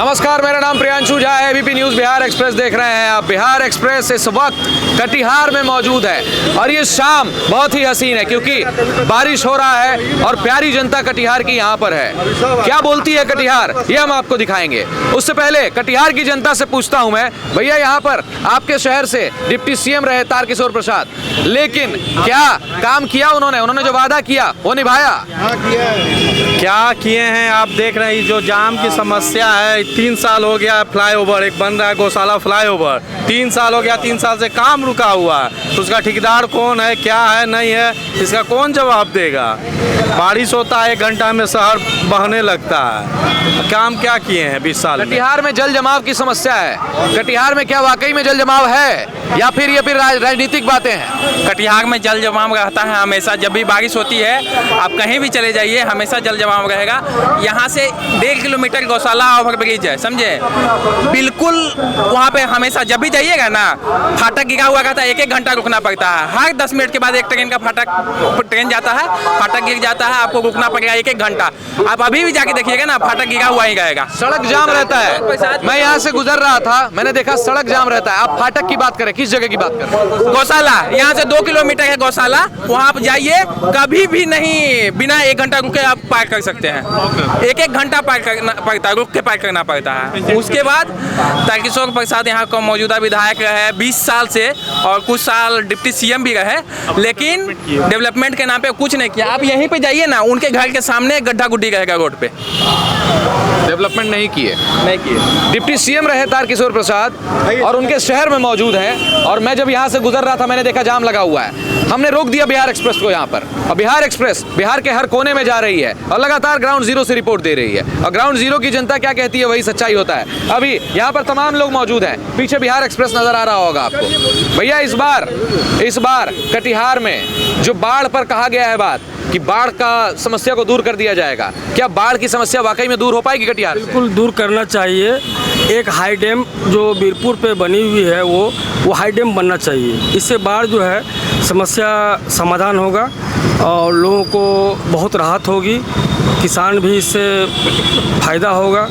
नमस्कार, मेरा नाम प्रियांशु झा है। एबीपी न्यूज़ बिहार एक्सप्रेस देख रहे हैं आप। बिहार एक्सप्रेस इस वक्त कटिहार में मौजूद है और ये शाम बहुत ही हसीन है क्योंकि बारिश हो रहा है और प्यारी जनता कटिहार की यहाँ पर है। क्या बोलती है कटिहार, ये हम आपको दिखाएंगे। उससे पहले कटिहार की जनता से पूछता हूँ मैं, भैया यहाँ पर आपके शहर से डिप्टी सीएम रहे तारकिशोर प्रसाद, लेकिन क्या काम किया उन्होंने जो वादा किया वो निभाया? क्या किए हैं आप देख रहे हैं। जो जाम की समस्या है, 3 साल हो गया फ्लाईओवर एक बन रहा है, गौशाला फ्लाईओवर 3 साल हो गया। 3 साल से काम रुका हुआ है, तो उसका ठेकेदार कौन है, क्या है, नहीं है, इसका कौन जवाब देगा। बारिश होता है 1 घंटा में शहर बहने लगता है। काम क्या किए हैं 20 साल में? कटिहार में जल जमाव की समस्या है। कटिहार में क्या वाकई में जल जमाव है या फिर ये राजनीतिक बातें हैं? कटिहार में जल जमाव रहता है हमेशा। जब भी बारिश होती है आप कहीं भी चले जाइए, हमेशा जल जमाव रहेगा। यहाँ से 1.5 किलोमीटर गौशाला ओवर ब्रिज है, समझे। बिल्कुल वहाँ पे हमेशा जब भी जाइएगा ना, फाटक गिरा हुआ रहता है, 1-1 घंटा रुकना पड़ता है। हर 10 मिनट के बाद एक ट्रेन का ट्रेन जाता है, फाटक गिर जाता है, आपको रुकना पड़ेगा 1-1 घंटा। आप अभी भी जाके देखिएगा ना, फाटक गिरा हुआ ही रहेगा। सड़क जाम रहता है। मैं यहाँ से गुजर रहा था, मैंने देखा सड़क जाम रहता है। आप फाटक की बात करें, किस जगह की बात करें? गौशाला, यहाँ से 2 किलोमीटर है गौशाला, वहाँ आप जाइए, कभी भी नहीं बिना 1 घंटा रुके आप पार कर सकते हैं। 1-1 घंटा पार करना पड़ता है, रुक के पार करना पड़ता है। उसके बाद तारकिशोर प्रसाद यहाँ का मौजूदा विधायक रहे 20 साल से और कुछ साल डिप्टी सीएम भी रहे, लेकिन डेवलपमेंट के नाम पे कुछ नहीं किया। आप यहीं पे जाइए ना, उनके घर के सामने गड्ढा गुड्डी रहेगा रोड पे। डेवलपमेंट नहीं किए। डिप्टी सीएम रहे तारकिशोर प्रसाद और उनके शहर में मौजूद हैं, और मैं जब यहाँ से गुजर रहा था मैंने देखा जाम लगा हुआ है। हमने रोक दिया बिहार एक्सप्रेस को यहाँ पर, और बिहार एक्सप्रेस बिहार के हर कोने में जा रही है और लगातार ग्राउंड जीरो से रिपोर्ट दे रही है। और ग्राउंड जीरो की जनता क्या कहती है वही सच्चाई होता है। अभी यहाँ पर तमाम लोग मौजूद हैं, पीछे बिहार एक्सप्रेस नजर आ रहा होगा आपको। भैया इस बार कटिहार में जो बाढ़ पर कहा गया है बात कि बाढ़ का समस्या को दूर कर दिया जाएगा, क्या बाढ़ की समस्या वाकई में दूर हो पाएगी कटिहार से? बिल्कुल दूर करना चाहिए। एक हाई डैम जो बीरपुर पे बनी हुई है वो हाई डैम बनना चाहिए। इससे बाढ़ जो है समस्या समाधान होगा और लोगों को बहुत राहत होगी, किसान भी इससे फ़ायदा होगा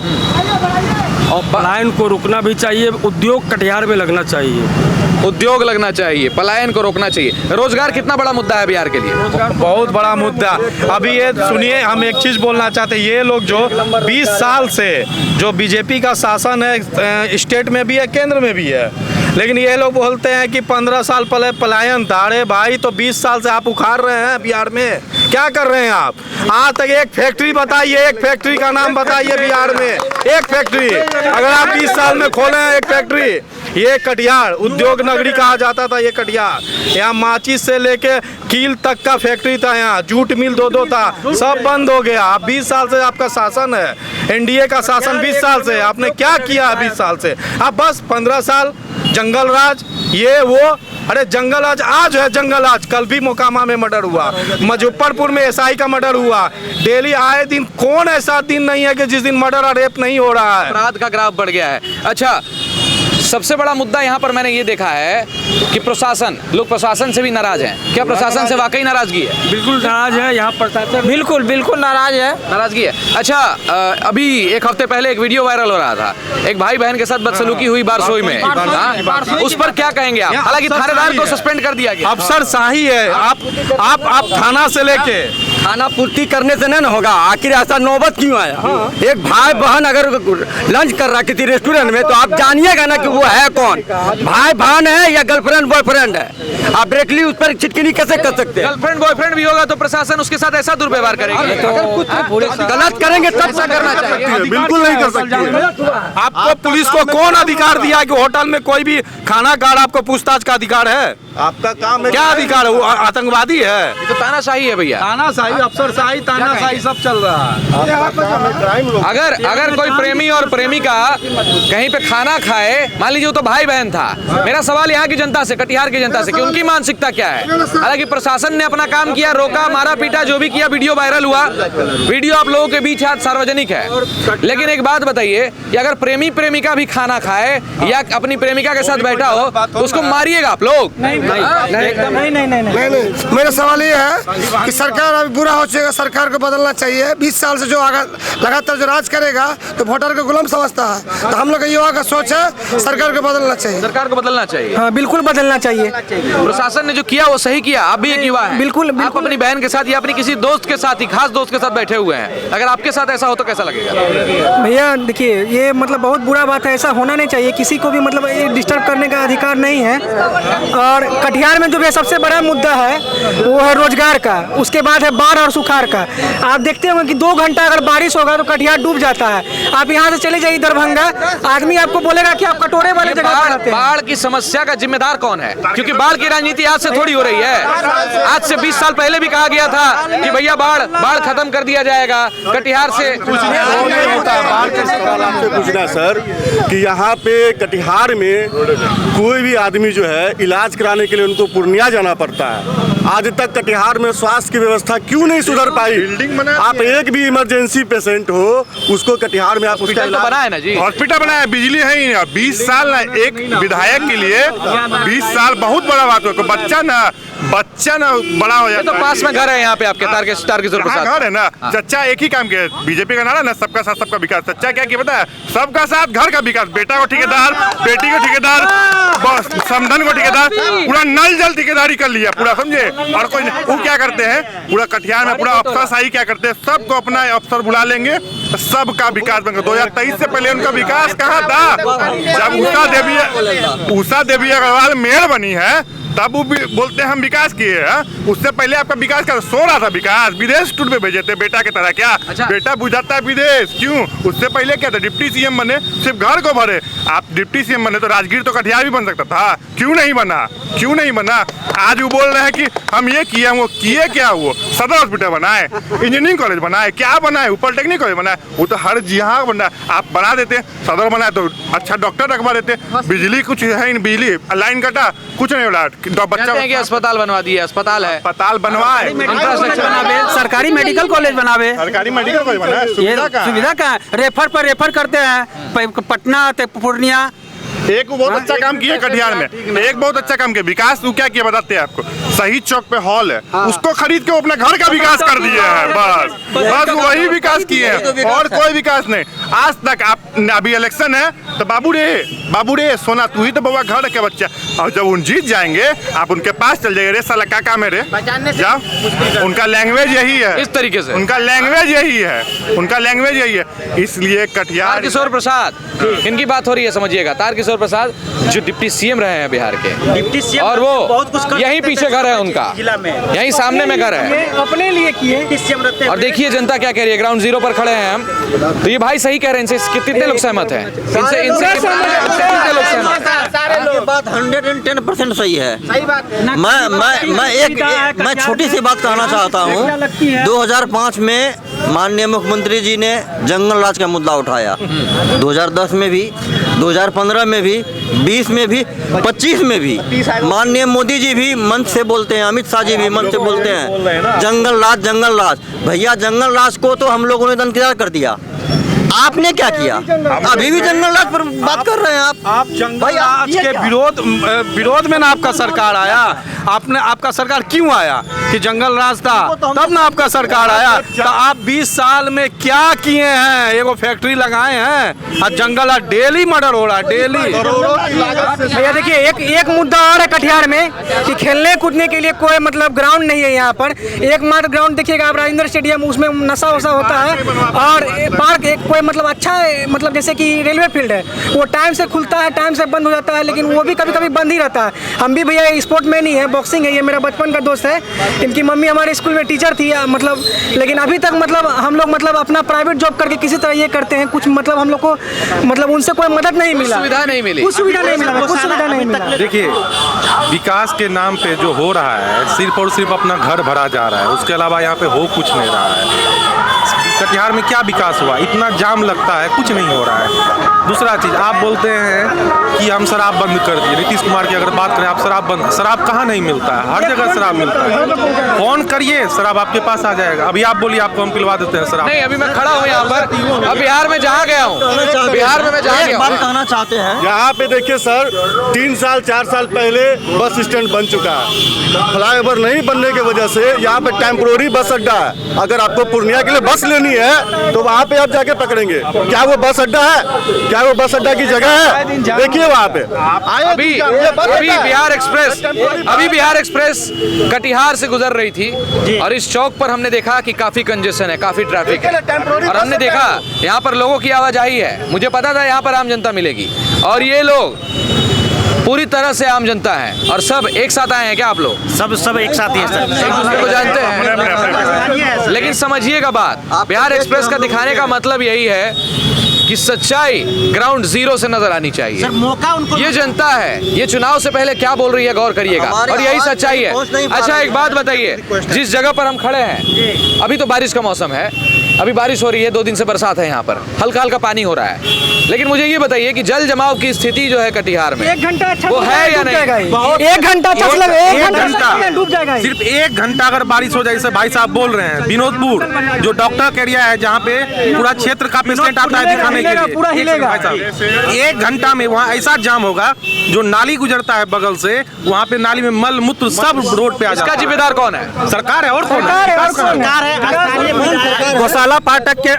और पलायन को रुकना भी चाहिए। उद्योग कटिहार में लगना चाहिए, उद्योग लगना चाहिए, पलायन को रोकना चाहिए। रोजगार कितना बड़ा मुद्दा है बिहार के लिए? बहुत बड़ा मुद्दा। अभी ये सुनिए, हम एक चीज़ बोलना चाहते हैं। ये लोग जो 20 साल से जो बीजेपी का शासन है, स्टेट में भी है, केंद्र में भी है, लेकिन ये लोग बोलते हैं कि 15 साल पहले पलायन था। अरे भाई, तो 20 साल से आप उखाड़ रहे हैं बिहार में, क्या कर रहे हैं आप? आज तक एक फैक्ट्री बताइए, एक फैक्ट्री का नाम बताइए बिहार में, एक फैक्ट्री अगर आप 20 साल में खोले हैं एक फैक्ट्री। ये कटिहार उद्योग नगरी कहा जाता था। ये कटिहार, यहाँ माचिस से लेके कील तक का फैक्ट्री था, यहाँ जूट मिल 2 था, सब बंद हो गया। 20 साल से आपका शासन है, एनडीए का शासन 20 साल से। आपने क्या किया 20 साल से? आप बस 15 साल जंगल राज, ये वो। अरे जंगल आज है जंगल आज, कल भी मोकामा में मर्डर हुआ, मुजफ्फरपुर में एसआई का मर्डर हुआ। डेली आए दिन कौन ऐसा दिन नहीं है कि जिस दिन मर्डर और रेप नहीं हो रहा है। अपराध का ग्राफ बढ़ गया है। अच्छा, सबसे बड़ा मुद्दा यहाँ पर मैंने ये देखा है कि प्रशासन, लोग प्रशासन से भी नाराज हैं। क्या प्रशासन से वाकई नाराजगी है? बिल्कुल नाराज है यहाँ प्रशासन, बिल्कुल नाराज है, नाराजगी है। अच्छा, अभी 1 हफ्ते पहले एक वीडियो वायरल हो रहा था, एक भाई बहन के साथ बदसलूकी हुई बारसोई में। उस पर क्या कहेंगे आप? हालांकि थानेदार को सस्पेंड कर दिया गया। अफसरशाही है। आप थाना से लेके खाना पूर्ति करने से नहीं होगा। आखिर ऐसा नौबत क्यों आया? एक भाई बहन अगर लंच कर रहा है किसी रेस्टोरेंट में, तो आप जानिएगा ना कि वो है कौन, भाई बहन है या गर्लफ्रेंड बॉयफ्रेंड है। आप डायरेक्टली उस पर चिटकिनी कैसे कर सकते हैं? गर्लफ्रेंड बॉयफ्रेंड भी होगा तो प्रशासन उसके साथ ऐसा दुर्व्यवहार करेगी? गलत करेंगे तब ऐसा करना चाहिए। बिल्कुल नहीं कर सकते। आपको पुलिस को कौन अधिकार दिया कि होटल में कोई भी खाना खा रहा, आपको पूछताछ का अधिकार है? आपका काम है। क्या अधिकार है? वो आतंकवादी है। ये तो तानाशाही है भैया। तानाशाही, अफसरशाही, तानाशाही सब चल रहा है। अगर कोई प्रेमी और प्रेमिका कहीं पे खाना खाए, मान लीजिए वो तो भाई बहन था, मेरा सवाल यहाँ की जनता से, कटिहार की जनता से, कि उनकी मानसिकता क्या है? हालांकि प्रशासन ने अपना काम किया, रोका, मारा पीटा, जो भी किया, वीडियो वायरल हुआ, वीडियो आप लोगों के बीच आज सार्वजनिक है। लेकिन एक बात बताइए कि अगर प्रेमी प्रेमिका भी खाना खाए या अपनी प्रेमिका के साथ बैठा हो तो उसको मारिएगा आप लोग? नहीं। मेरा सवाल ये है कि सरकार अभी बुरा हो चुका, सरकार को बदलना चाहिए। 20 साल से जो लगातार जो राज करेगा तो वोटर को गुलाम समझता है। तो हम लोग युवा का सोच है सरकार को बदलना चाहिए। सरकार को बदलना चाहिए। हाँ बिल्कुल बदलना चाहिए। प्रशासन ने जो किया वो सही किया। आप भी एक युवा हैं। बिल्कुल आप अपनी बहन के साथ या अपनी किसी दोस्त के साथ ही, खास दोस्त के साथ बैठे हुए हैं, अगर आपके साथ ऐसा हो तो कैसा लगेगा? भैया देखिए, ये मतलब बहुत बुरा बात है, ऐसा होना नहीं चाहिए। किसी को भी मतलब ये डिस्टर्ब करने का अधिकार नहीं है। और कटिहार में जो भी सबसे बड़ा मुद्दा है वो है रोजगार का, उसके बाद है बाढ़ और सुखाड़ का। आप देखते होंगे कि 2 घंटा अगर बारिश होगा तो कटिहार डूब जाता है। आप यहाँ से चले जाइए दरभंगा, आदमी आपको बोलेगा कि आप कटोरे वाले जगह पर रहते हैं। बाढ़ की समस्या का जिम्मेदार कौन है? क्योंकि बाढ़ की राजनीति आज से थोड़ी हो रही है। आज से 20 साल पहले भी कहा गया था कि भैया बाढ़ खत्म कर दिया जाएगा कटिहार से। पूछना सर कि यहाँ पे कटिहार में कोई भी आदमी जो है इलाज कराने के लिए उनको पूर्णिया जाना पड़ता है। आज तक कटिहार में स्वास्थ्य की व्यवस्था क्यों नहीं सुधर पाई? आप एक भी इमरजेंसी पेशेंट हो उसको कटिहार में आप उसका तो बना है ना जी, हॉस्पिटल बनाया, बिजली है ही नहीं। 20 साल ना एक विधायक के लिए 20 साल बहुत बड़ा बात हो। बच्चा ना बड़ा हो जाता तो पास में घर है यहाँ पे आपके तारकिशोर प्रसाद घर है ना। चच्चा एक ही काम के, बीजेपी का नारा ना सबका साथ सबका विकास। चच्चा क्या किया पता है? सबका साथ घर का विकास। बेटा को ठेकेदार, बेटी को ठेकेदार, समधन को ठेकेदार, पूरा नल जल ठेकेदारी कर लिया पूरा, समझे? और कोई वो क्या करते हैं पूरा कटिहार में पूरा अफसरशाही क्या करते हैं, सबको अपना अफसर बुला लेंगे, सबका विकास बनेगा। 2023 से पहले उनका विकास कहाँ था? जब उषा देवी अग्रवाल मेयर बनी है तब वो बोलते हैं हम विकास किए हैं। उससे पहले आपका विकास क्या सो रहा था? विकास विदेश टूर पे भेजे थे बेटा की तरह। क्या अच्छा। बेटा बुझाता है विदेश? क्यों? उससे पहले क्या था? डिप्टी सीएम बने, सिर्फ घर को भरे। आप डिप्टी सीएम बने तो राजगीर तो कटिहार भी बन सकता था, क्यों नहीं बना? क्यों नहीं बना? आज वो बोल रहे हैं कि हम ये किए, वो किए क्या? वो सदर हॉस्पिटल बनाए, इंजीनियरिंग कॉलेज बनाए, क्या बनाए? पॉलिटेक्निक कॉलेज बनाए, वो तो हर जहाँ बना। आप बना देते, सदर बनाए तो अच्छा डॉक्टर रखवा देते। बिजली कुछ है, बिजली लाइन कटा, कुछ नहीं बोला। बच्चा कि अस्पताल बनवा दिए, अस्पताल है, अस्पताल बनवाए, सरकारी मेडिकल कॉलेज बनावे, सरकारी मेडिकल कॉलेज बनाए। सुविधा का रेफर करते हैं पटना पूर्णिया। एक बहुत अच्छा काम किया कटिहार में, एक बहुत अच्छा काम किया। विकास वो क्या किया बताते हैं आपको? शहीद चौक पे हॉल है, उसको खरीद के अपना घर का विकास कर दिया है। बस वही विकास किए हैं और कोई विकास नहीं आज तक। आप अभी इलेक्शन है तो बाबू रे सोना तू ही तो बाबा घर के बच्चा। और जब उन जीत जाएंगे आप उनके पास चल जाइए, रे साला काका मेरे जाओ। उनका लैंग्वेज यही है, इस तरीके से उनका लैंग्वेज यही है, उनका लैंग्वेज यही है। इसलिए कटिहार तारकिशोर प्रसाद इनकी बात हो रही है, समझिएगा। तारकिशोर प्रसाद जो डिप्टी सीएम रहे हैं बिहार के, डिप्टी सीएम और वो यहीं पीछे घर है उनका, जिला में यहीं सामने में घर है, अपने लिए किए। और देखिए जनता क्या कह रही है। ग्राउंड जीरो पर खड़े हैं हम, तो ये भाई सही कह रहे हैं। इनसे कितने लोग सहमत हैं? इनसे कितने लोग सहमत हैं? ये बात 110% सही है। मैं छोटी सी बात कहना चाहता हूँ। 2005 में माननीय मुख्यमंत्री जी ने जंगल राज का मुद्दा उठाया, 2010 में भी, 2015 में भी, 20 में भी, 25 में भी। माननीय मोदी जी भी मंच से बोलते हैं, अमित शाह जी भी मंच से बोलते हैं जंगल राज। भैया जंगल राज को तो हम लोगों ने दरकिनार कर दिया, आपने क्या किया? अभी भी जंगल राज पर बात कर रहे हैं आप जंगल राज के विरोध में ना आपका सरकार आया। आपका सरकार क्यों आया? कि जंगल राज था तब ना आपका सरकार आया। तो आप 20 साल में क्या किए हैं? एगो फैक्ट्री लगाए हैं और जंगल राज डेली मर्डर हो रहा है, डेली। भैया देखिए, एक मुद्दा और है कटिहार में कि खेलने कूदने के लिए कोई मतलब ग्राउंड नहीं है यहाँ पर। एकमात्र ग्राउंड देखिएगा आप राजेंद्र स्टेडियम, उसमें नशा वशा होता है। और पार्क एक कोई मतलब अच्छा है, मतलब जैसे कि रेलवे फील्ड है, वो टाइम से खुलता है, टाइम से बंद हो जाता है, लेकिन वो भी कभी कभी बंद ही रहता है। हम भी भैया स्पोर्ट मैन ही है, बॉक्सिंग है, ये मेरा बचपन का दोस्त है। इनकी मम्मी हमारे स्कूल में टीचर थी मतलब, लेकिन अभी तक मतलब हम लोग मतलब अपना प्राइवेट जॉब करके किसी तरह ये करते हैं। कुछ मतलब हम लोग को मतलब उनसे कोई मदद नहीं मिला, सुविधा नहीं मिली, कुछ सुविधा नहीं मिला। देखिए, विकास के नाम पे जो हो रहा है सिर्फ और सिर्फ अपना घर भरा जा रहा है, उसके अलावा यहाँ पे हो कुछ नहीं रहा है। कटिहार में क्या विकास हुआ? इतना जाम लगता है, कुछ नहीं हो रहा है। दूसरा चीज़, आप बोलते हैं कि हम शराब बंद कर दिए। नीतीश कुमार की अगर बात करें, आप शराब बंद, शराब कहाँ नहीं मिलता है? हर जगह शराब मिलता है। फोन करिए, शराब आपके पास आ जाएगा। अभी आप बोलिए, आपको हम पिलवा देते हैं शराब। नहीं, अभी मैं खड़ा हूँ यहाँ पर, अब बिहार में जहाँ गया हूँ, बिहार में मैं जहाँ गया हूँ, कहना चाहते हैं यहाँ पे देखिए सर, 3 साल 4 साल पहले बस स्टैंड बन चुका है। फ्लाईओवर नहीं बनने की वजह से यहाँ पे टेम्पोररी बस अड्डा है। अगर आपको पूर्णिया के लिए बस लेनी है तो वहाँ पे आप जाके पकड़ेंगे। क्या वो बस अड्डा है? क्या वो बस अड्डा की जगह है? देखिए वहाँ पे अभी बिहार एक्सप्रेस कटिहार से गुजर रही थी और इस चौक पर हमने देखा कि काफी कंजेशन है, काफी ट्रैफिक है, और हमने देखा यहाँ पर लोगों की आवाजाही है। मुझे पता था यहाँ पर आम जनता मिलेगी, और ये लोग पूरी तरह से आम जनता है। और सब एक साथ आए हैं क्या आप लोग? सब एक साथ ही है सर। एक दूसरे को जानते हैं, लेकिन समझिएगा बात, बिहार एक्सप्रेस का दिखाने का मतलब यही है कि सच्चाई ग्राउंड जीरो से नजर आनी चाहिए। सर, मौका उनको ये जनता है, ये चुनाव से पहले क्या बोल रही है गौर करिएगा, और यही सच्चाई है। अच्छा, एक बात बताइए, जिस जगह पर हम खड़े हैं, अभी तो बारिश का मौसम है, अभी बारिश हो रही है, 2 दिन से बरसात है, यहाँ पर हल्का हल्का पानी हो रहा है, लेकिन मुझे ये बताइए कि जल जमाव की स्थिति जो है कटिहार में, 1 घंटा वो है या नहीं? 1 घंटा डूब जाएगा। सिर्फ 1 घंटा अगर बारिश हो जाए, जैसे भाई साहब बोल रहे हैं, विनोदपुर जो डॉक्टर एरिया है, जहाँ पे पूरा क्षेत्र का पेशेंट आता है दिखाने के लिए, पूरा हिलेगा। 1 घंटा में वहाँ ऐसा जाम होगा, जो नाली गुजरता है बगल से, वहाँ पे नाली में मल मूत्र सब रोड पे आ जाता है। इसका जिम्मेदार कौन है? सरकार है, और कौन है? गौशाला फाटक के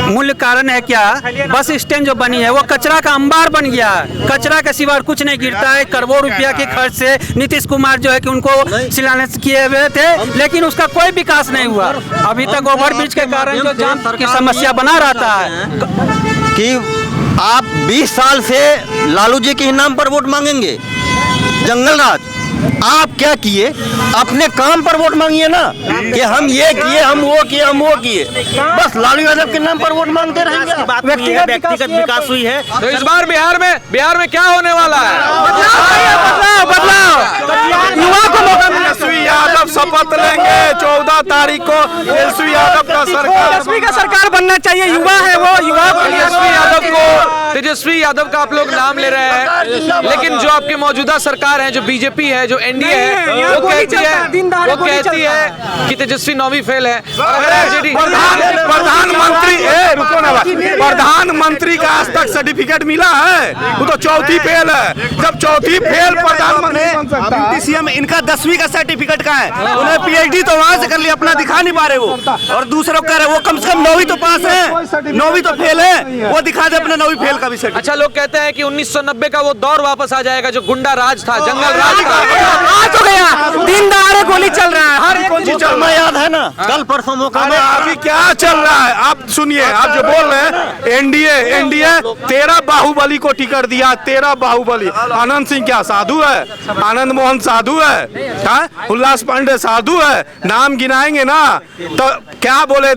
मूल कारण है क्या? बस स्टैंड जो बनी है वो कचरा का अंबार बन गया है। कचरा के सिवा कुछ नहीं गिरता है। करोड़ों रुपया के खर्च से नीतीश कुमार जो है कि उनको शिलान्यास किए हुए थे, लेकिन उसका कोई विकास नहीं हुआ। अभी तक ओवरब्रिज के कारण जो जाम की समस्या बना रहता है कि आप 20 साल से लालू जी के ही नाम पर वोट मांगेंगे। जंगल राज आप क्या किए? अपने काम पर वोट मांगिए ना, कि हम ये किए, हम वो किए, हम वो किए। बस लालू यादव के नाम पर वोट मांगते रहेंगे। व्यक्तिगत विकास हुई है। तो इस बार बिहार में क्या होने वाला है? बदलाव युवा को मौका मिला। तेजस्वी यादव शपथ लेंगे 14 तारीख को। तेजस्वी यादव का सरकार, तेजस्वी का सरकार बनना चाहिए। युवा है वो, युवा तेजस्वी यादव का आप लोग नाम ले रहे हैं, लेकिन जो आपकी मौजूदा सरकार है, जो बीजेपी है, जो एनडीए है, वो कहती है कि तेजस्वी 9वीं फेल है। प्रधानमंत्री का आज तक सर्टिफिकेट मिला है? वो तो 4थी फेल है। जब 4थी फेल प्रधानमंत्री बन सकता है, सीएम इनका 10वीं का सर्टिफिकेट कहाँ है? उन्हें पीएचडी तो वहाँ से कर लिया, अपना दिखा नहीं पा रहे वो, और दूसरों कह रहे वो कम से कम 9वीं तो पास है, 9वीं तो फेल है, वो दिखा दे अपने 9वीं फेल का भी सर्टिफिकेट। अच्छा, लोग कहते हैं कि 1990 का वो दौर वापस आ जाएगा, जो गुंडा राज था, जंगल राज था। आज हो गया, दिन दहाड़े गोली चल रहा है। हर कौन चीज चल, याद है ना, कल परसों मौका में। अभी क्या चल रहा है आप सुनिए। आप जो बोल रहे हैं एनडीए 13 बाहुबली को टिकट दिया, 13 बाहुबली। आनंद सिंह क्या साधु है? आनंद मोहन साधु है? उल्लास पांडे साधु है? नाम गिनाएंगे ना तो क्या बोले,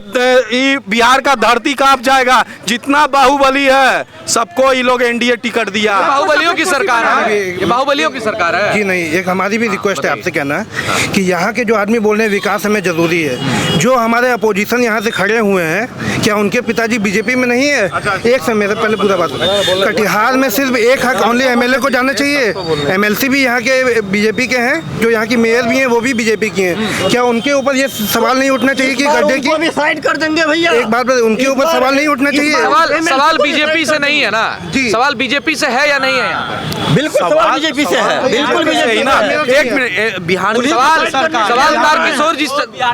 बिहार का धरती कांप जाएगा। जितना बाहुबली है सबको ये लोग एनडीए टिकट दिया। बाहुबलियों की सरकार है, ये बाहुबलियों की सरकार है। जी नहीं, एक हमारी भी रिक्वेस्ट है आपसे कहना कि यहाँ के जो आदमी बोल रहे हैं विकास हमें जरूरी है। जो हमारे अपोजिशन यहाँ से खड़े हुए हैं, क्या उनके पिताजी बीजेपी में नहीं है? एक समय से पहले पूरा बात, कटिहार में सिर्फ एक हक ओनली एमएलए को जाना चाहिए। एमएलसी भी यहाँ के बीजेपी के हैं, जो यहाँ की मेयर भी हैं वो भी बीजेपी की हैं। क्या उनके ऊपर ये सवाल नहीं उठना चाहिए कि गड्ढे की भी साइड कर देंगे भैया? एक बात उनके ऊपर सवाल नहीं उठना चाहिए? सवाल बीजेपी से नहीं है ना जी, सवाल बीजेपी से है या नहीं है यहाँ पे? बिल्कुल सवाल बीजेपी से है, बिल्कुल बीजेपी ना। एक मिनट, बिहार में सवाल तारकिशोर जी,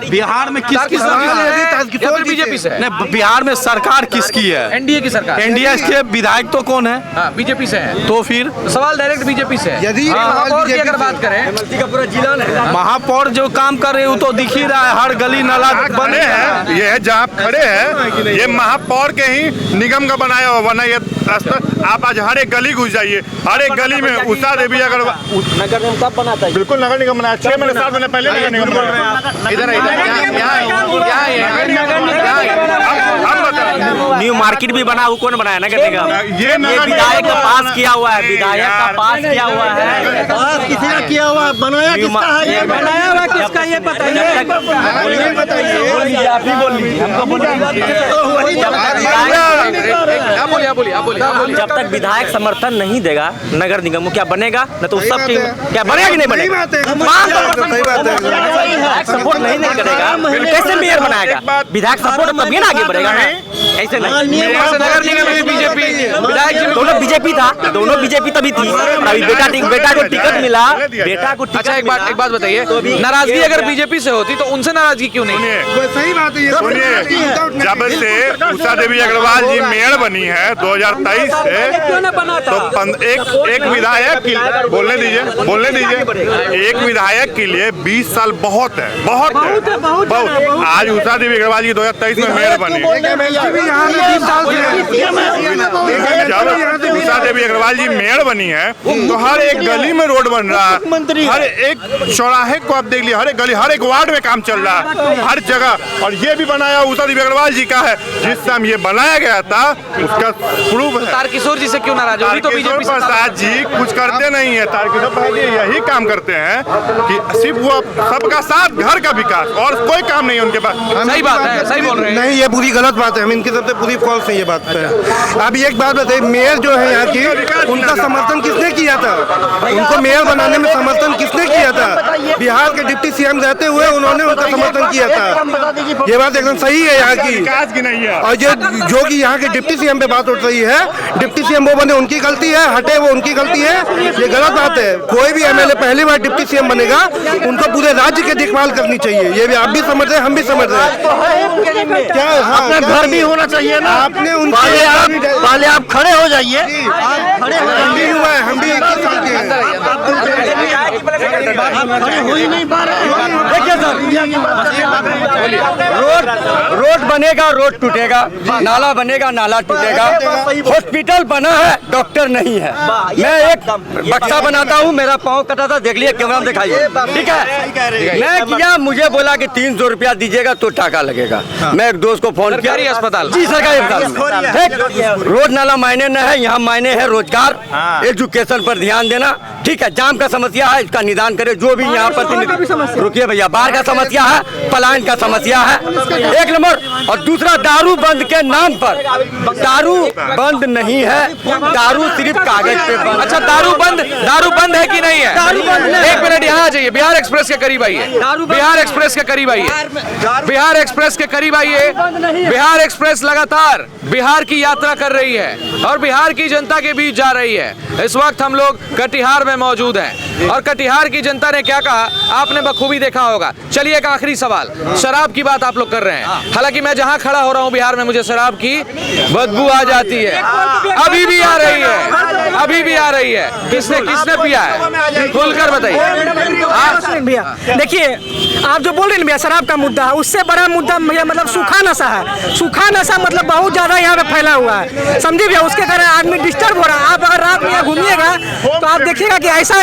बिहार में किसकी सरकार? बीजेपी से है। बिहार में सरकार किसकी है? एनडीए की सरकार। एनडीए के विधायक तो कौन है? बीजेपी से है। तो फिर सवाल डायरेक्ट बीजेपी से है। यदि महापौर की अगर बात करें, महापौर जो काम कर रहे हैं वो तो दिख ही रहा है, हर गली नाला बने हैं। ये जहाँ खड़े हैं ये महापौर के ही निगम का बनाया हुआ बना ये रास्ता। आप आज हर एक गली घुस जाइए, हर एक गली में उषा देवी अगर नगर निगम कब बनाता है? बिल्कुल नगर निगम बनाया, 6 महीने 7 महीने पहले नगर निगम बनाया। इधर हम बता न्यू मार्केट भी बना, वो कौन बनाया? नगर निगम। ये विधायक का पास किया हुआ है, विधायक का पास किया हुआ है। किसी ने किया हुआ बनाया किसका है? बनाया हुआ किसका ये बताइए। आप ही बोल लीजिए, हमको बोलिए। जब तक विधायक समर्थन नहीं देगा नगर निगम को, क्या बनेगा? न तो सब चीज क्या बनेगा कि नहीं बनेगा? विधायक सपोर्ट नहीं करेगा, कैसे मेयर बनाएगा? विधायक सपोर्ट तभी ना आगे बढ़ेगा ना, ऐसे नहीं। नगर निगम में बीजेपी विधायक दोनों बीजेपी था, दोनों बीजेपी तभी थी। अभी बेटा को टिकट मिला, बेटा को टिकट। अच्छा, एक बात बताइए, नाराजगी अगर बीजेपी से होती तो उनसे नाराजगी क्यों नहीं? सही बात है। सुनिए, जब से उषा देवी अग्रवाल जी मेयर बनी है 2023 से, तो एक विधायक के लिए बोलने दीजिए, एक विधायक के लिए 20 साल बहुत है, बहुत है। आज उषा देवी अग्रवाल जी 2023 में मेयर बनी। जब उषा देवी अग्रवाल जी मेयर बनी है तो हर एक गली में रोड बन रहा है, हर एक चौराहे को आप देख लिया, हर एक गली, हर एक वार्ड में काम चल रहा है, हर जगह। और ये भी बनाया उषा देवी अग्रवाल जी का है। जिस समय ये बनाया गया था उसका प्रूफ है। तारकिशोर जी से क्यों नाराज हो? तो बीजेपी प्रसाद जी कुछ करते नहीं है। तारकिशोर प्रसाद जी यही काम करते हैं कि सिर्फ वो सबका साथ, घर का विकास, और कोई काम नहीं है उनके पास। सही बात है, सही बोल रहे हैं। नहीं, ये पूरी गलत बात है, हम इनकी तरफ से पूरी फॉल्स है ये बात पे। अभी एक बात बताइए, मेयर जो है यहाँ की, उनका समर्थन किसने किया था? उनको मेयर बनाने में समर्थन किसने किया था? बिहार के डिप्टी सीएम रहते हुए उन्होंने उनका समर्थन किया था। ये बात एकदम सही है यहाँ की। विकास की नहीं है। और जो कि यहाँ के डिप्टी सीएम पे बात उठ रही है, डिप्टी सीएम वो बने उनकी गलती है, हटे वो उनकी गलती है, ये गलत बात है। कोई भी एमएलए पहली बार डिप्टी सीएम बनेगा, उनको पूरे राज्य की देखभाल करनी चाहिए। ये भी आप भी समझ रहे हैं, हम भी समझ रहे हैं। क्या अपना घर भी होना चाहिए ना। आपने पहले आप खड़े हो जाइए। हम भी हुआ है, हम भी एक ही साल के खड़े हो ही नहीं पा रहे। देखिए सर, रोड बनेगा, रोड टूटेगा, नाला बनेगा, नाला टूटेगा। हॉस्पिटल बना है, डॉक्टर नहीं है। मैं एक बक्सा बनाता हूँ, मेरा पाँव कटा था, देख लिया, कैमरा में दिखाइए, ठीक है। मैं किया, मुझे बोला कि 300 रुपया दीजिएगा तो टाका लगेगा। मैं एक दोस्त को फोन किया, सरकारी अस्पताल, जी सरकारी अस्पताल। रोड नाला मायने न है, यहाँ मायने है रोजगार, एजुकेशन पर ध्यान देना, ठीक है। जाम का समस्या है, इसका निदान करे। जो भी यहाँ पर, रुकिए भैया, बाढ़ का समस्या है, पलायन का समस्या है, एक नंबर। और दूसरा, दारू बंद के नाम पर, दारू बंद नहीं है, दारू सिर्फ कागज पे बंद। अच्छा, दारू बंद है कि नहीं है? एक मिनट यहाँ आ जाइए, बिहार एक्सप्रेस के करीब आइए, बिहार एक्सप्रेस के करीब आइए, बिहार एक्सप्रेस के करीब आइए। बिहार एक्सप्रेस लगातार बिहार की यात्रा कर रही है और बिहार की जनता के बीच जा रही है। इस वक्त हम लोग कटिहार में मौजूद हैं और कटिहार की जनता ने क्या कहा आपने बखूबी देखा होगा। चलिए, एक आखिरी सवाल, शराब की बात आप लोग कर रहे हैं, हालांकि मैं जहां खड़ा हो रहा हूं बिहार में, मुझे शराब की बदबू आ जाती है, अभी भी आ रही है, अभी भी आ रही है। किसने पिया है, खुलकर बताइए। भैया देखिए, आप जो बोल रहे हैं भैया शराब का मुद्दा है, उससे बड़ा मुद्दा भैया मतलब सूखा नशा है। सूखा नशा मतलब बहुत ज्यादा यहाँ पे फैला हुआ है, समझिए भैया। उसके कारण आदमी डिस्टर्ब हो रहा है। आप अगर रात में घूमिएगा तो आप देखिएगा कि ऐसा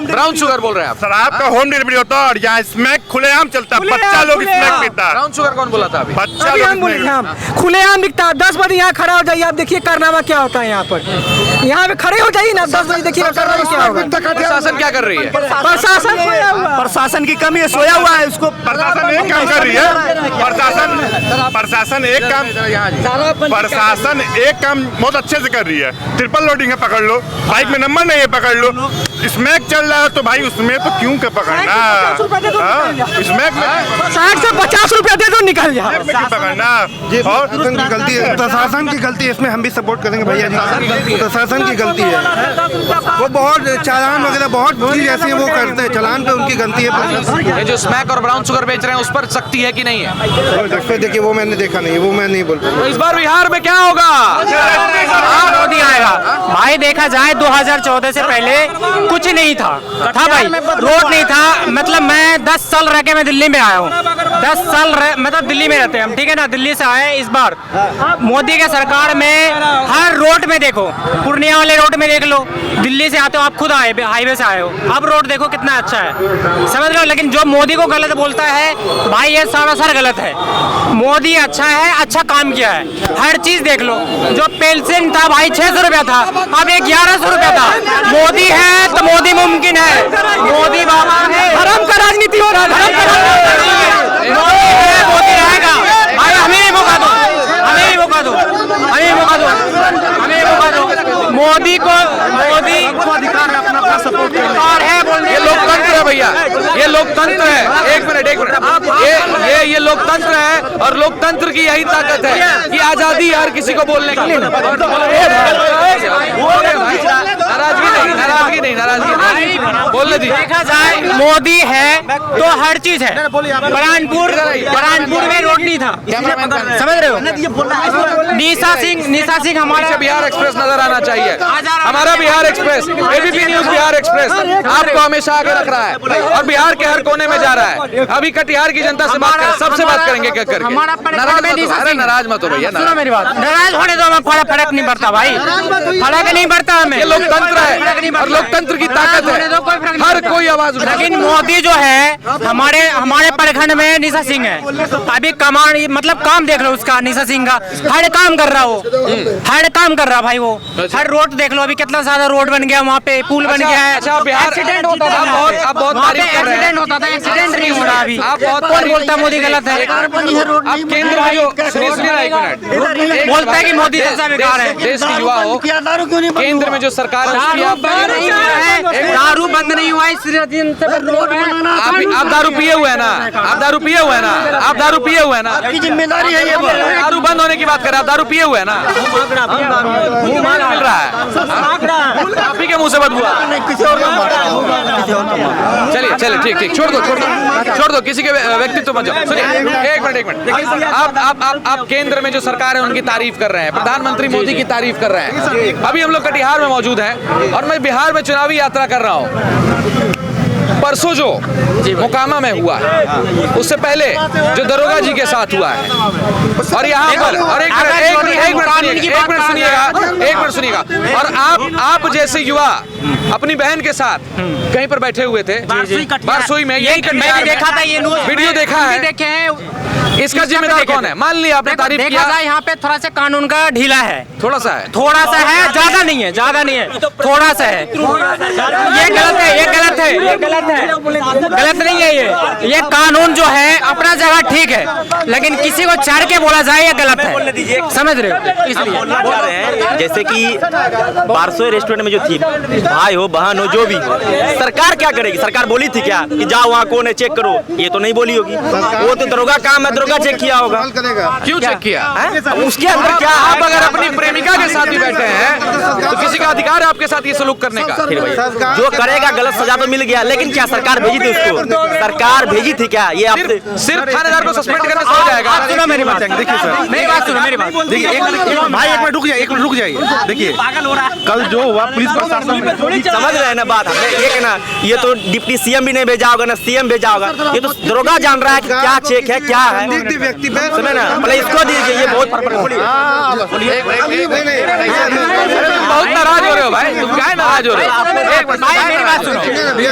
ब्राउन शुगर बोल रहे हैं आप? शराब का होम डिलीवरी होता है और यहाँ स्मैक खुलेआम चलता है, बच्चा लोग स्मैक पीता है। ब्राउन शुगर कौन बोला था अभी? बच्चा लोग खुलेआम बिकता है। 10 बजे यहाँ खड़ा हो जाइए, आप देखिए कारनामा क्या होता है यहाँ पर। यहाँ पे खड़े हो जाइए ना, 10 बजे देखिए कारनामा क्या होगा। प्रशासन क्या कर रही है? प्रशासन की कमी है, सोया हुआ है उसको। प्रशासन एक काम कर रही है, प्रशासन एक काम बहुत अच्छे से कर रही है। ट्रिपल लोडिंग है, पकड़ लो। बाइक में नंबर नहीं है, पकड़ लो। स्मैक चल रहा है तो भाई उसमें तो क्यों क्या पकड़ना? स्मैक में 60 से 50 रुपया दे दो, निकल जाए। पकड़ना और गलती है, प्रशासन की गलती है, इसमें हम भी सपोर्ट करेंगे भैया जी। प्रशासन की गलती है, वो बहुत चालान वगैरह बहुत चीज ऐसी है वो करते हैं, चालान पे उनकी गलती है। ये जो स्मैक और ब्राउन शुगर बेच रहे हैं उस पर सख्ती है कि नहीं है? देखिए, वो मैंने देखा नहीं, वो मैं नहीं बोल पाऊँ। तो इस बार बिहार में क्या होगा? मोदी आएगा भाई। देखा जाए 2014 से पहले कुछ नहीं था भाई, रोड नहीं था। मतलब मैं 10 साल रह के मैं दिल्ली में आया हूँ, 10 साल मतलब दिल्ली में रहते हैं हम, ठीक है ना। दिल्ली से आए इस बार मोदी के सरकार में हर रोड में देखो, पूर्णिया वाले रोड में देख लो, दिल्ली से आते हो आप खुद आए हाईवे से आए हो, अब रोड देखो कितना अच्छा है, समझ रहे हो। लेकिन जो मोदी को गलत बोलता है भाई ये सरासर गलत है। मोदी अच्छा है, अच्छा काम किया है, हर चीज देख लो। जो पेंशन था भाई 600 रुपया था, अब ये 1100 रुपया था। मोदी है तो मोदी मुमकिन है, मोदी बाबा है। धर्म का राजनीति हो रहा है, मोदी रहेगा भाई। हमें भी मौका दो, हमें भी मौका दो, हमें भी मौका दो, हमें भी मौका दो। मोदी को अधिकार है अपना सपोर्ट करने, है बोलने। ये लोकतंत्र है भैया, ये लोकतंत्र है। एक मिनट ये लोकतंत्र है, और लोकतंत्र की यही ताकत है कि आजादी हर किसी को बोलने की। नाराजगी नहीं बोलने दीजिए। देखा जाए मोदी है तो हर चीज है। बुरहानपुर में रोड नहीं था, समझ रहे हो। निशा सिंह हमारा बिहार एक्सप्रेस नजर आना चाहिए, हमारा Bihar express, ABP news Bihar express आपको हमेशा आगे रख रहा है और बिहार के हर कोने में जा रहा है। अभी कटिहार की जनता से बात करें, सबसे बात करेंगे क्या करके। नाराज मत हो भैया, सुनो मेरी बात, नाराज होने दो, हमें फर्क नहीं पड़ता भाई, फर्क नहीं पड़ता हमें। ये लोकतंत्र है और लोकतंत्र की ताकत है, हर कोई आवाज उठा। लेकिन मोदी जो है हमारे प्रखंड में निशा सिंह है, अभी कमान मतलब काम देख लो उसका, निशा सिंह का हर काम कर रहा, वो हर काम कर रहा भाई। वो हर रोड देख लो, अभी कितना ज्यादा रोड बन गया, वहाँ पे पुल बन गया है। एक्सीडेंट होता था, एक्सीडेंट होता था, एक्सीडेंट नहीं हो रहा अभी। कौन बोलता मोदी गलत है? केंद्र में जो बोलता है कि मोदी सबसे बेकार है। देश की युवा हो, केंद्र में जो सरकार है दारू बंद नहीं हुआ है, आप दारू पिए हुए हैं ना, आप दारू पिए हुए हैं ना, आप दारू पिए हुए हैं ना, जिम्मेदारी है ये। दारू बंद होने की बात कर रहे हैं, आप दारू पिए हुए हैं ना, मिल रहा है आप ही के मुंह से बदबू। चलिए ठीक छोड़ दो, किसी के व्यक्तित्व मत जाओ। सुनिए एक मिनट, आप केंद्र में जो सरकार है उनकी तारीफ कर रहे हैं, प्रधानमंत्री मोदी की तारीफ कर रहे हैं। अभी हम लोग कटिहार में मौजूद हैं और मैं बिहार में चुनावी यात्रा कर रहा हूँ। परसों जो मोकामा में हुआ है, उससे पहले जो दरोगा जी के साथ हुआ है, और यहाँ पर और एक मिनट सुनिएगा, और आप जैसे युवा अपनी बहन के साथ कहीं पर बैठे हुए थे बारसोई में, यही देखा था, ये वीडियो देखा है, देखे हैं। इसका जिम्मेदार कौन है? मान लिया आपने तारीफ किया, यहाँ पे थोड़ा सा कानून का ढीला है, थोड़ा सा है, ज्यादा नहीं है, थोड़ा सा है। ये गलत है, गलत नहीं है ये कानून जो है अपना जगह ठीक है, लेकिन किसी को चढ़ के बोला जाए ये गलत है, समझ रहे हो। इसलिए जैसे कि बारसोई रेस्टोरेंट में जो थी, भाई हो बहन हो जो भी, सरकार क्या करेगी? सरकार बोली थी क्या कि जाओ वहाँ कौन है चेक करो? ये तो नहीं बोली होगी, वो तो दरोगा काम है, दरोगा चेक किया होगा। क्यों चेक किया? उसके अंदर क्या? आप अगर अपनी प्रेमिका के साथ भी बैठे हैं तो किसी का अधिकार है आपके साथ ये सलूक करने का। जो करेगा गलत सजा तो मिल गया, लेकिन क्या सरकार भेजी थी उसको? सरकार भेजी थी क्या? ये सिर्फ थानेदार को सस्पेंड करने से हो जाएगा? सुनो मेरी बात, देखिए सर मेरी बात सुनो, मेरी बात देखिए भाई, एक मिनट रुक जाइए। देखिए कल जो हुआ पुलिस प्रशासन समझ रहे हैं ना बात, ये कहना ये तो डिप्टी सीएम भी नहीं भेजा होगा ना सीएम भेजा होगा, ये तो दरोगा जान रहा है कि क्या चेक है क्या है, समझे ना? मतलब इसको दीजिए, ये बहुत बहुत नाराज हो रहे हो भाई, तुम क्या नाराज हो रहे हो? भाई मेरी बात सुनो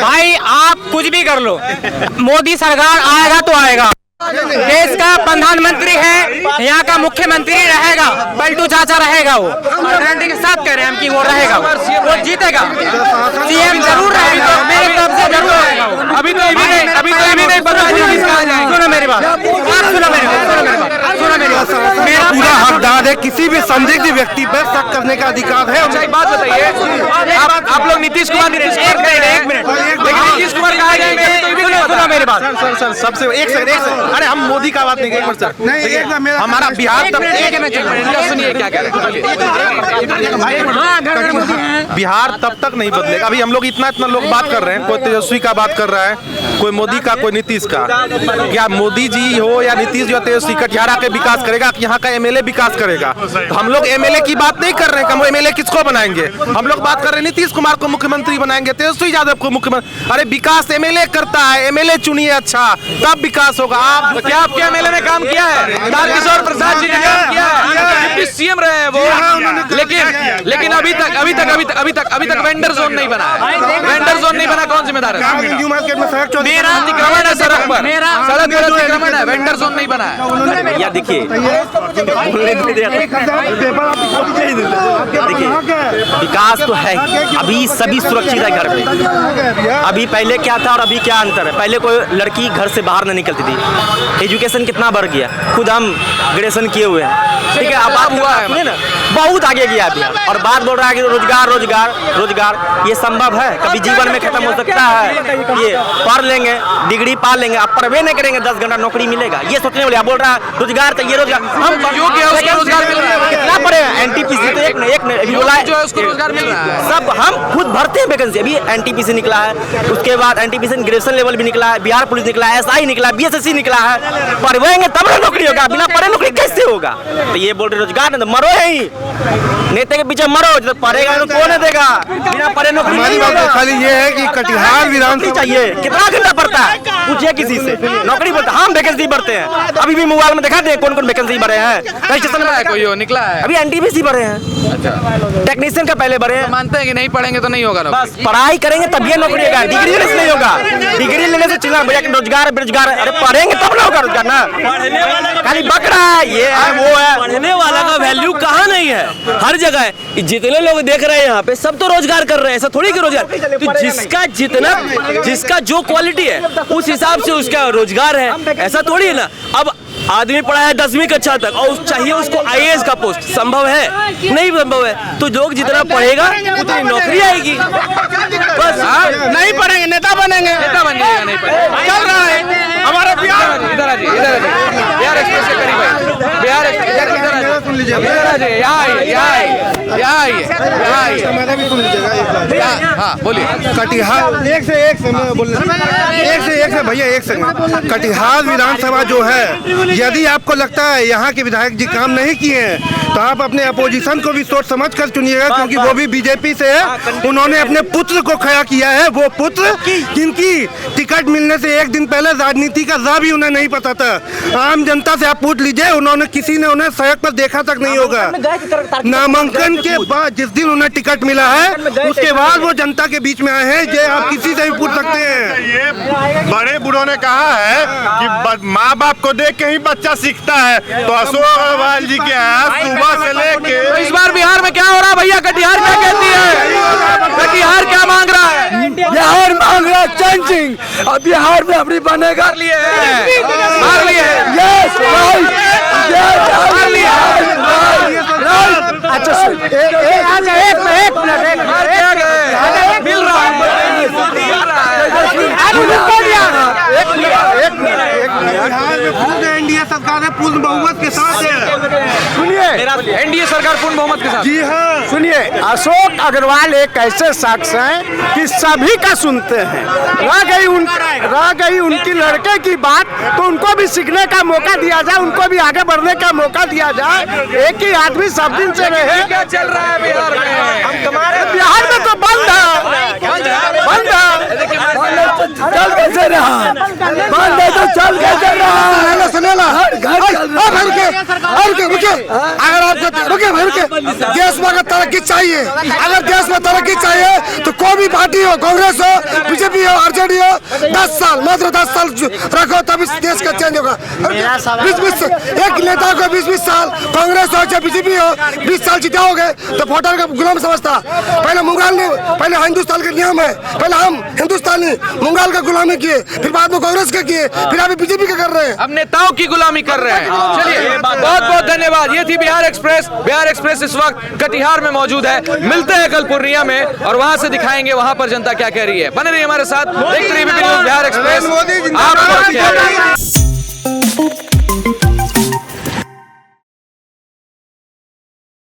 भाई, आप कुछ भी कर लो, मोदी सरकार आएगा तो आएगा। देश का प्रधानमंत्री है, यहाँ का मुख्यमंत्री रहेगा, पलटू चाचा रहेगा, वो गारंटी के साथ कह रहे हैं हम कि वो रहेगा, वो जीतेगा, सीएम जरूर रहेगा, मेरे तरफ से जरूर रहेगा। अभी तो नहीं पता सुनो मेरी बात, मेरा पूरा हकदार है, किसी भी संदिग्ध व्यक्ति पर शक करने का अधिकार है। अच्छा एक बात बताइए, आप लोग नीतीश कुमार एक मिनट लेकिन नीतीश कुमार कहा जाएंगे तो ये भी नहीं पता। मेरी बात। सर सबसे एक सेकंड अरे हम मोदी का बात नहीं करेंगे सर। नहीं हमारा बिहार तब सुनिए क्या कह रहे हैं। बिहार तब तक नहीं बदलेगा। अभी हम लोग इतना लोग बात कर रहे हैं, कोई तेजस्वी का बात कर रहा है, कोई मोदी का, कोई नीतीश का। क्या मोदी जी हो या नीतीश जो तेजस्वी कटिहार आके विकास करेगा, यहाँ का एमएलए विकास करेगा? तो हम लोग एमएलए की बात नहीं कर रहे हैं, हम एमएलए किसको बनाएंगे? हम लोग बात कर रहे हैं नीतीश कुमार को मुख्यमंत्री बनाएंगे, तेजस्वी यादव को मुख्यमंत्री। अरे विकास एमएलए करता है, एमएलए चुनिए अच्छा, तब विकास होगा। आप क्या आपके एमएलए ने काम किया है? तारकिशोर प्रसाद जी ने काम किया है, डिप्टी सीएम रहे हैं वो, लेकिन अभी तक वेंडर जोन नहीं बना है। वेंडर जोन नहीं बना, कौन जिम्मेदार है? मेरा अतिक्रमण है सड़क पर, सड़क पर अतिक्रमण है, वेंडर जोन नहीं बना है। या देखिए विकास तो है, अभी सभी सुरक्षित है घर पे। अभी पहले क्या था और अभी क्या अंतर है? पहले कोई लड़की घर से बाहर नहीं निकलती थी, एजुकेशन कितना बढ़ गया, खुद हम ग्रेजुएशन किए हुए हैं, ठीक है। अब बात हुआ है ना, बहुत आगे गया अभी। और बात बोल रहा है कि रोजगार रोजगार रोजगार, ये संभव है? कभी जीवन में खत्म हो सकता है? ये पढ़ लेंगे, डिग्री पा लेंगे, आप पढ़वे नहीं करेंगे 10 घंटा नौकरी मिलेगा, ये सोचने वाले। बोल रहा है रोजगार चाहिए, रोजगार हम रोजगार मिल रहा है, कितना पढ़े हैं? एनटीपीसी तो एक ने बोला है जो है उसको रोजगार मिल रहा है। सब हम खुद भरते हैं वैकेंसी। अभी एनटीपीसी निकला है, उसके बाद एनटीपीसी ग्रेजुएशन लेवल भी निकला है, बिहार पुलिस निकला है, एसआई निकला, बीएसएससी निकला है। पढ़वेंगे तब ना नौकरी होगा, बिना पढ़े नौकरी कैसे होगा? तो ये बोल रहे रोजगार तो मरो यही, नेता के पीछे मरो, जब पढ़ेगा तो कौन देगा? बिना पढ़े नौकरी नहीं होगा। खाली ये है कि कटिहार विधानसभा चाहिए, कितना घंटा पड़ता है? पूछिए किसी से, नौकरी बोलते हम वैकेंसी भरते हैं। अभी भी मोबाइल में दिखा दे कौन कौन वैकेंसी भरे हैं, रजिस्ट्रेशन में कोई निकला है, अभी एनटीपीसी भरे हैं। अच्छा, टेक्नीशियन का पहले भरे हैं। मानते हैं कि नहीं पढ़ेंगे तो नहीं होगा, बस पढ़ाई करेंगे तभी नौकरी होगा, डिग्री लेने से नहीं होगा। डिग्री लेने से चलना भैया रोजगार बेरोजगार, अरे पढ़ेंगे तब ना होगा रोजगार ना, खाली बक रहा है ये है वो है। पढ़ने वाला का वैल्यू कहाँ नहीं है, हर जगह है। जितने लोग देख रहे हैं यहाँ पे सब तो रोजगार कर रहे हैं, ऐसा थोड़ी कि रोजगार तो जिसका जो क्वालिटी है उस हिसाब से उसका रोजगार है, ऐसा थोड़ी है ना। अब आदमी पढ़ा है 10वीं कक्षा तक और चाहिए उसको आईएएस का पोस्ट, संभव है? नहीं संभव है। तो लोग जितना पढ़ेगा उतनी नौकरी आएगी। बस नहीं पढ़ेंगे नेता बनेंगे, नेता बन जाएगा, नहीं पढ़ेगा। चल रहा है हमारा बिहार। इधर आ जाइए, इधर आ जाइए, बिहार एक्सप्रेस के करीब है, बिहार एक्सप्रेस इधर आ जाइए, हाँ बोलिए। कटिहार एक से एक भैया एक सेकंड। कटिहार विधानसभा जो है, यदि आपको लगता है यहाँ के विधायक जी काम नहीं किए हैं तो आप अपने अपोजिशन को भी सोच समझ कर चुनिएगा, क्योंकि वो भी बीजेपी से है। उन्होंने अपने पुत्र को खड़ा किया है, वो पुत्र जिनकी टिकट मिलने से एक दिन पहले राजनीति का रा भी उन्हें नहीं पता था। आम जनता से आप पूछ लीजिए, उन्होंने किसी ने उन्हें सड़क पर देखा तक नहीं होगा। नामांकन के बाद जिस दिन उन्हें टिकट मिला है उसके बाद वो जनता के बीच में आए हैं, ये आप किसी से भी पूछ सकते हैं। ये बड़े बूढ़ों ने कहा है कि माँ बाप को देख के ही बच्चा सीखता है, तो अशोक अग्रवाल जी के यहाँ सुबह से लेके तो इस बार बिहार में क्या हो रहा है भैया? कटिहार क्या कहती है? कटिहार क्या मांग रहा है? बिहार मांग रहा है चेंजिंग, और बिहार में अपनी बनेगा मार लिए यस मार लिया। अच्छा एक मिनट मिल रहा है, एनडीए सरकार है पूर्ण बहुमत के साथ है। सुनिए, एनडीए सरकार पूर्ण बहुमत के साथ। जी हाँ, सुनिए, अशोक अग्रवाल एक ऐसे शख्स हैं कि सभी का सुनते हैं। रह गई उनकी लड़के की बात, तो उनको भी सीखने का मौका दिया जाए, उनको भी आगे बढ़ने का मौका दिया जाए। एक ही आदमी सब दिन से रहे। क्या चल रहा है बिहार में? बिहार में तो बंद है, चल कैसे रहा, बंद है तो चल कैसे रहा? अगर आपको देश में अगर तरक्की चाहिए, अगर देश में तरक्की चाहिए तो कोई भी पार्टी हो, कांग्रेस हो, बीजेपी हो, आरजेडी हो, 10 साल मात्र 10 साल रखो तभी देश का चेंज होगा। 20-20 एक नेता को 20-20 साल कांग्रेस हो चाहे बीजेपी हो 20 साल जिताओगे तो वोटर का गुलाम समझता। पहले मुगल ने, पहले हिंदुस्तान के नियम है, पहले हम हिंदुस्तानी मुगल का गुलामी किए, फिर बाद में कांग्रेस के किए, फिर अभी बीजेपी का कर रहे हैं। अब नेताओं की गुलामी कर रहे हैं। चलिए बहुत बहुत धन्यवाद। ये थी बिहार एक्सप्रेस। बिहार एक्सप्रेस इस वक्त कटिहार में मौजूद है। मिलते हैं कल पूर्णिया में और वहां से दिखाएंगे वहां पर जनता क्या कह रही है। बने रहिए हमारे साथ, देखते रहिए बिहार एक्सप्रेस। आप